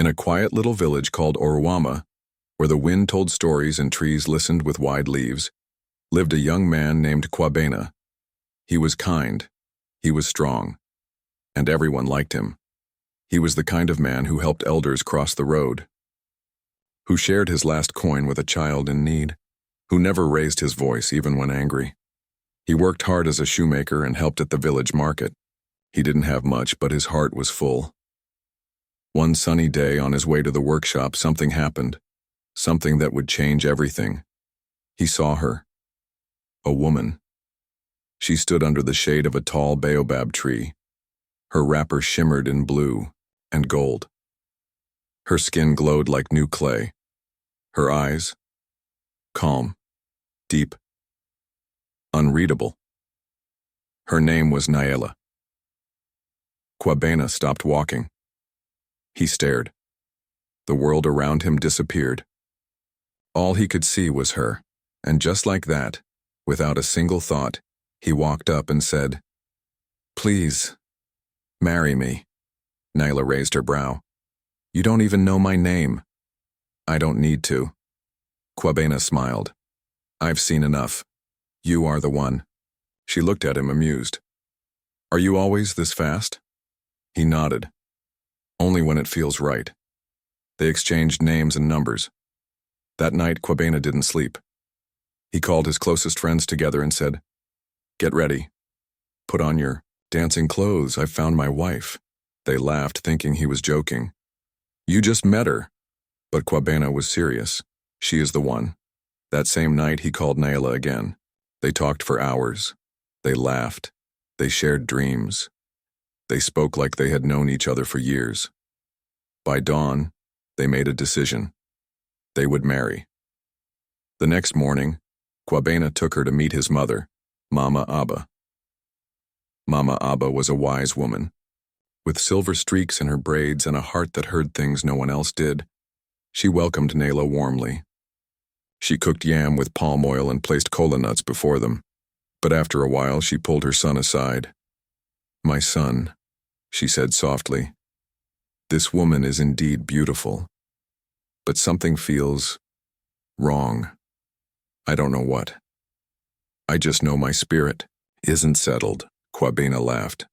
In a quiet little village called Oruama, where the wind told stories and trees listened with wide leaves, lived a young man named Kwabena. He was kind, he was strong, and everyone liked him. He was the kind of man who helped elders cross the road, who shared his last coin with a child in need, who never raised his voice even when angry. He worked hard as a shoemaker and helped at the village market. He didn't have much, but his heart was full. One sunny day on his way to the workshop, something happened, something that would change everything. He saw her, a woman. She stood under the shade of a tall baobab tree. Her wrapper shimmered in blue and gold. Her skin glowed like new clay. Her eyes, calm, deep, unreadable. Her name was Naela. Kwabena stopped walking. He stared. The world around him disappeared. All he could see was her, and just like that, without a single thought, he walked up and said, "Please, marry me." Naela raised her brow. "You don't even know my name." "I don't need to." Kwabena smiled. "I've seen enough. You are the one." She looked at him amused. "Are you always this fast?" He nodded. "Only when it feels right." They exchanged names and numbers. That night, Kwabena didn't sleep. He called his closest friends together and said, "Get ready. Put on your dancing clothes. I've found my wife." They laughed, thinking he was joking. "You just met her." But Kwabena was serious. "She is the one." That same night, he called Naela again. They talked for hours. They laughed. They shared dreams. They spoke like they had known each other for years. By dawn, they made a decision. They would marry. The next morning, Kwabena took her to meet his mother, Mama Abba. Mama Abba was a wise woman. With silver streaks in her braids and a heart that heard things no one else did, she welcomed Naela warmly. She cooked yam with palm oil and placed kola nuts before them. But after a while, she pulled her son aside. "My son," she said softly, "this woman is indeed beautiful, but something feels wrong. I don't know what. I just know my spirit isn't settled." Kwabena laughed.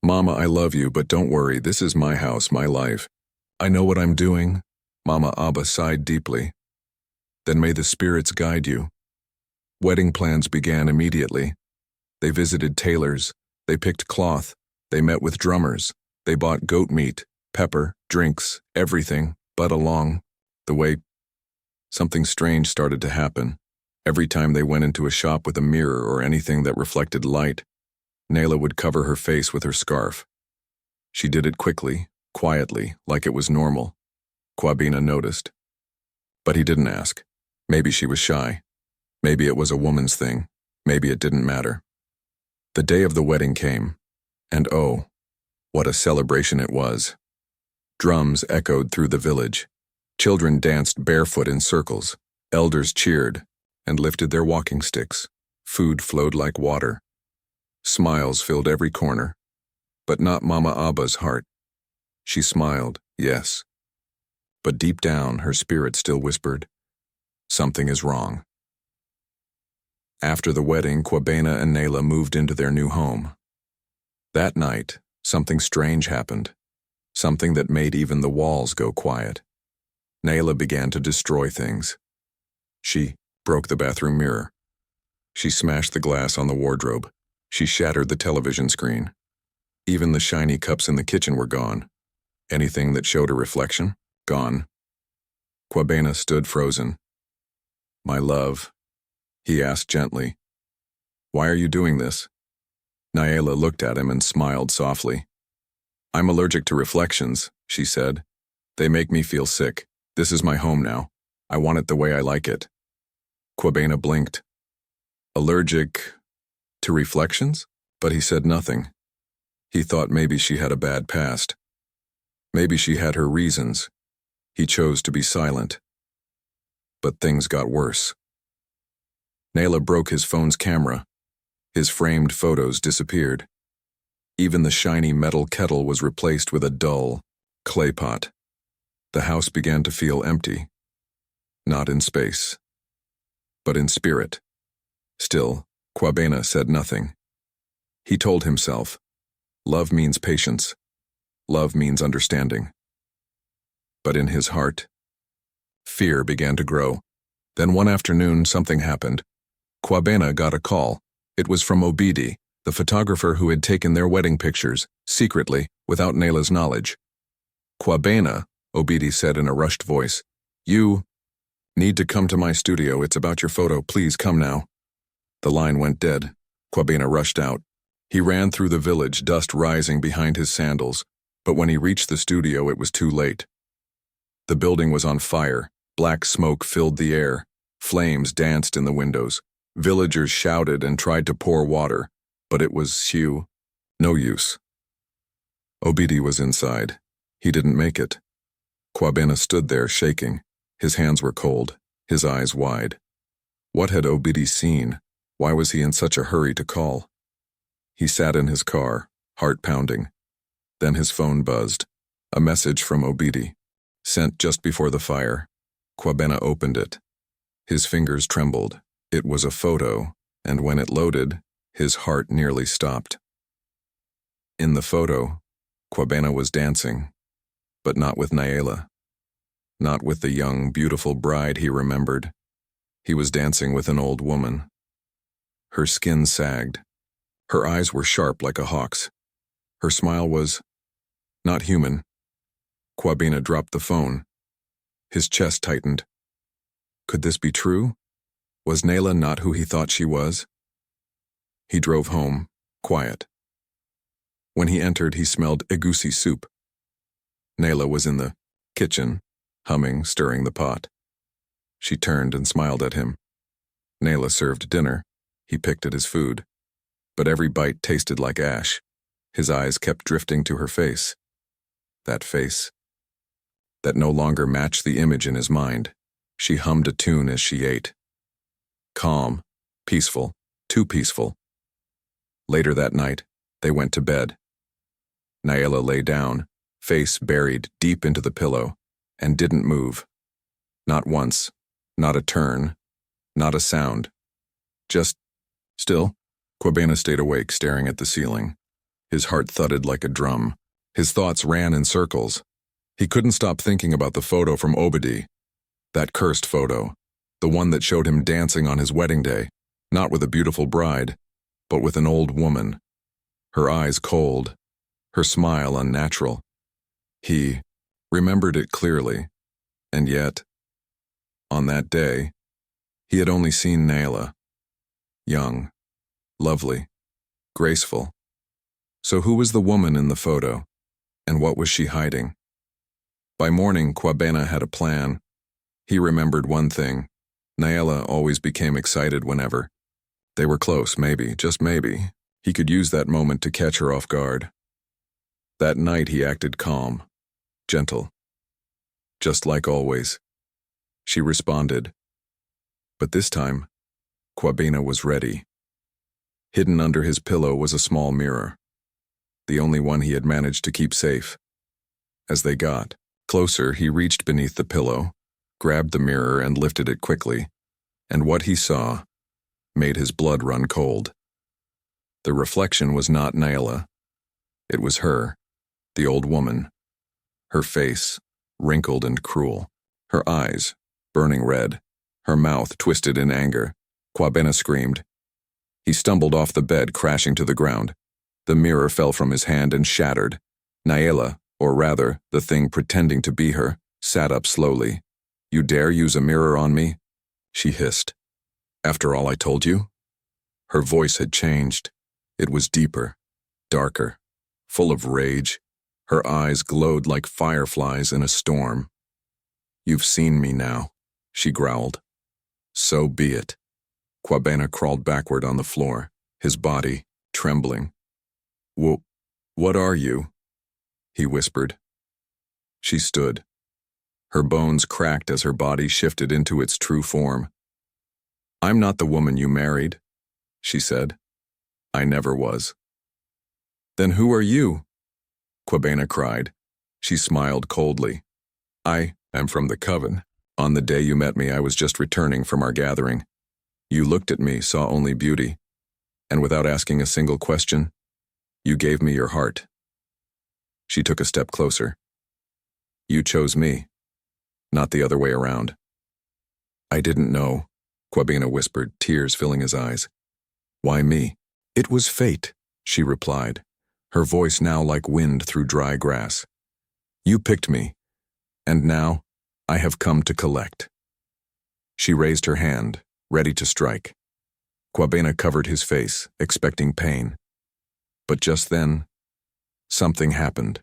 "Mama, I love you, but don't worry, this is my house, my life. I know what I'm doing." Mama Abba sighed deeply. "Then may the spirits guide you." Wedding plans began immediately. They visited tailors, they picked cloth, they met with drummers, they bought goat meat, pepper, drinks, everything, but along the way, something strange started to happen. Every time they went into a shop with a mirror or anything that reflected light, Naela would cover her face with her scarf. She did it quickly, quietly, like it was normal. Kwabena noticed. But he didn't ask. Maybe she was shy. Maybe it was a woman's thing. Maybe it didn't matter. The day of the wedding came, and oh, what a celebration it was. Drums echoed through the village. Children danced barefoot in circles. Elders cheered and lifted their walking sticks. Food flowed like water. Smiles filled every corner, but not Mama Abba's heart. She smiled, yes, but deep down her spirit still whispered, "Something is wrong." After the wedding, Kwabena and Naela moved into their new home. That night, something strange happened, something that made even the walls go quiet. Naela began to destroy things. She broke the bathroom mirror. She smashed the glass on the wardrobe. She shattered the television screen. Even the shiny cups in the kitchen were gone. Anything that showed a reflection, gone. Kwabena stood frozen. "My love," he asked gently, "why are you doing this?" Naela looked at him and smiled softly. "I'm allergic to reflections," she said. "They make me feel sick. This is my home now. I want it the way I like it." Kwabena blinked. "Allergic to reflections?" But he said nothing. He thought maybe she had a bad past. Maybe she had her reasons. He chose to be silent. But things got worse. Naela broke his phone's camera. His framed photos disappeared. Even the shiny metal kettle was replaced with a dull clay pot. The house began to feel empty, not in space, but in spirit. Still, Kwabena said nothing. He told himself, love means patience. Love means understanding. But in his heart, fear began to grow. Then one afternoon, something happened. Kwabena got a call. It was from Obidi, the photographer who had taken their wedding pictures, secretly, without Nayla's knowledge. Kwabena, Obidi said in a rushed voice, you need to come to my studio. It's about your photo. Please come now. The line went dead. Kwabena rushed out. He ran through the village, dust rising behind his sandals, but when he reached the studio, it was too late. The building was on fire. Black smoke filled the air. Flames danced in the windows. Villagers shouted and tried to pour water, but it was no use. Obidi was inside. He didn't make it. Kwabena stood there, shaking. His hands were cold, his eyes wide. What had Obidi seen? Why was he in such a hurry to call? He sat in his car, heart pounding. Then his phone buzzed. A message from Obidi, sent just before the fire. Kwabena opened it. His fingers trembled. It was a photo, and when it loaded, his heart nearly stopped. In the photo, Kwabena was dancing, but not with Nayla. Not with the young, beautiful bride he remembered. He was dancing with an old woman. Her skin sagged. Her eyes were sharp like a hawk's. Her smile was not human. Kwabena dropped the phone. His chest tightened. Could this be true? Was Nayla not who he thought she was? He drove home, quiet. When he entered, he smelled egusi soup. Nayla was in the kitchen, humming, stirring the pot. She turned and smiled at him. Nayla served dinner. He picked at his food. But every bite tasted like ash. His eyes kept drifting to her face. That face. That no longer matched the image in his mind. She hummed a tune as she ate. Calm, peaceful, too peaceful. Later that night, they went to bed. Nayla lay down, face buried deep into the pillow, and didn't move. Not once, not a turn, not a sound. Just still. Kwabena stayed awake, staring at the ceiling. His heart thudded like a drum. His thoughts ran in circles. He couldn't stop thinking about the photo from Obidi. That cursed photo. The one that showed him dancing on his wedding day, not with a beautiful bride, but with an old woman. Her eyes cold, her smile unnatural. He remembered it clearly, and yet, on that day, he had only seen Nayla. Young, lovely, graceful. So who was the woman in the photo, and what was she hiding? By morning, Kwabena had a plan. He remembered one thing. Nayla always became excited whenever. They were close, maybe, just maybe. He could use that moment to catch her off guard. That night he acted calm, gentle. Just like always. She responded. But this time, Kwabena was ready. Hidden under his pillow was a small mirror, the only one he had managed to keep safe. As they got closer, he reached beneath the pillow, grabbed the mirror and lifted it quickly, and what he saw made his blood run cold. The reflection was not Nayla. It was her, the old woman. Her face, wrinkled and cruel. Her eyes, burning red. Her mouth twisted in anger. Kwabena screamed. He stumbled off the bed, crashing to the ground. The mirror fell from his hand and shattered. Nayla, or rather, the thing pretending to be her, sat up slowly. You dare use a mirror on me? She hissed. After all I told you? Her voice had changed. It was deeper, darker, full of rage. Her eyes glowed like fireflies in a storm. You've seen me now, she growled. So be it. Kwabena crawled backward on the floor, his body trembling. What are you? He whispered. She stood. Her bones cracked as her body shifted into its true form. I'm not the woman you married, she said. I never was. Then who are you? Kwabena cried. She smiled coldly. I am from the coven. On the day you met me, I was just returning from our gathering. You looked at me, saw only beauty, and without asking a single question, you gave me your heart. She took a step closer. You chose me, not the other way around. I didn't know, Kwabena whispered, tears filling his eyes. Why me? It was fate, she replied, her voice now like wind through dry grass. You picked me, and now I have come to collect. She raised her hand, ready to strike. Kwabena covered his face, expecting pain. But just then, something happened.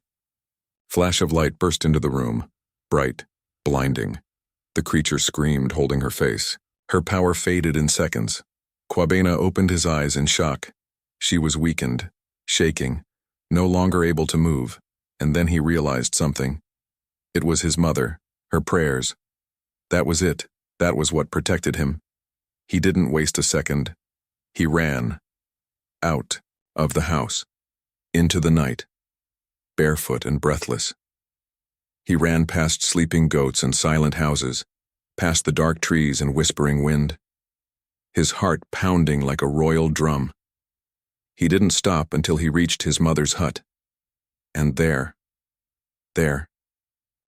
Flash of light burst into the room, bright, blinding. The creature screamed, holding her face. Her power faded in seconds. Kwabena opened his eyes in shock. She was weakened, shaking, no longer able to move, and then he realized something. It was his mother, her prayers. That was it. That was what protected him. He didn't waste a second. He ran. Out of the house. Into the night. Barefoot and breathless. He ran past sleeping goats and silent houses, past the dark trees and whispering wind, his heart pounding like a royal drum. He didn't stop until he reached his mother's hut. And there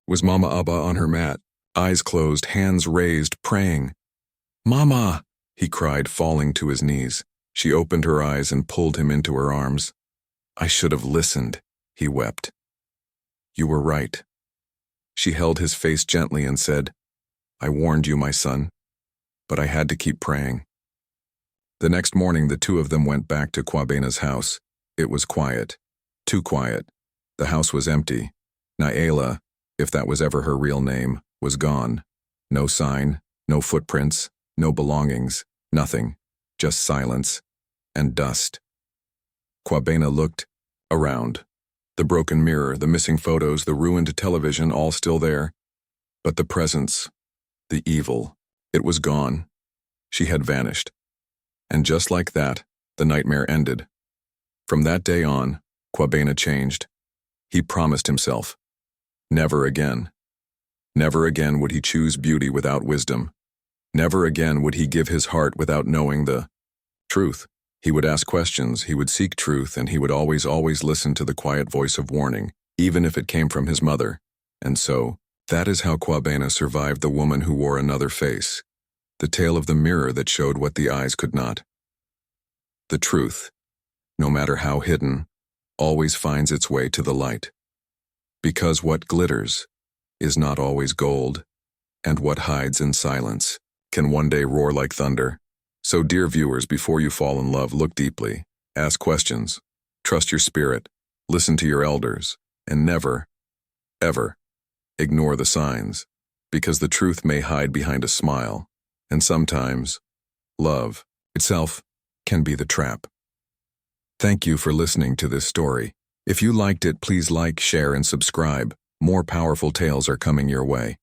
was Mama Abba on her mat, eyes closed, hands raised, praying. Mama, he cried, falling to his knees. She opened her eyes and pulled him into her arms. I should have listened, he wept. You were right. She held his face gently and said, I warned you, my son, but I had to keep praying. The next morning, the two of them went back to Kwabena's house. It was quiet. Too quiet. The house was empty. Naela, if that was ever her real name, was gone. No sign, no footprints, no belongings, nothing. Just silence and dust. Kwabena looked around. The broken mirror, the missing photos, the ruined television, all still there. But the presence, the evil, it was gone. She had vanished. And just like that, the nightmare ended. From that day on, Kwabena changed. He promised himself, never again. Never again would he choose beauty without wisdom. Never again would he give his heart without knowing the truth. He would ask questions, he would seek truth, and he would always listen to the quiet voice of warning, even if it came from his mother. And so, that is how Kwabena survived the woman who wore another face. The tale of the mirror that showed what the eyes could not. The truth, no matter how hidden, always finds its way to the light. Because what glitters is not always gold, and what hides in silence can one day roar like thunder. So, dear viewers, before you fall in love, look deeply, ask questions, trust your spirit, listen to your elders, and never, ever, ignore the signs, because the truth may hide behind a smile, and sometimes, love itself can be the trap. Thank you for listening to this story. If you liked it, please like, share, and subscribe. More powerful tales are coming your way.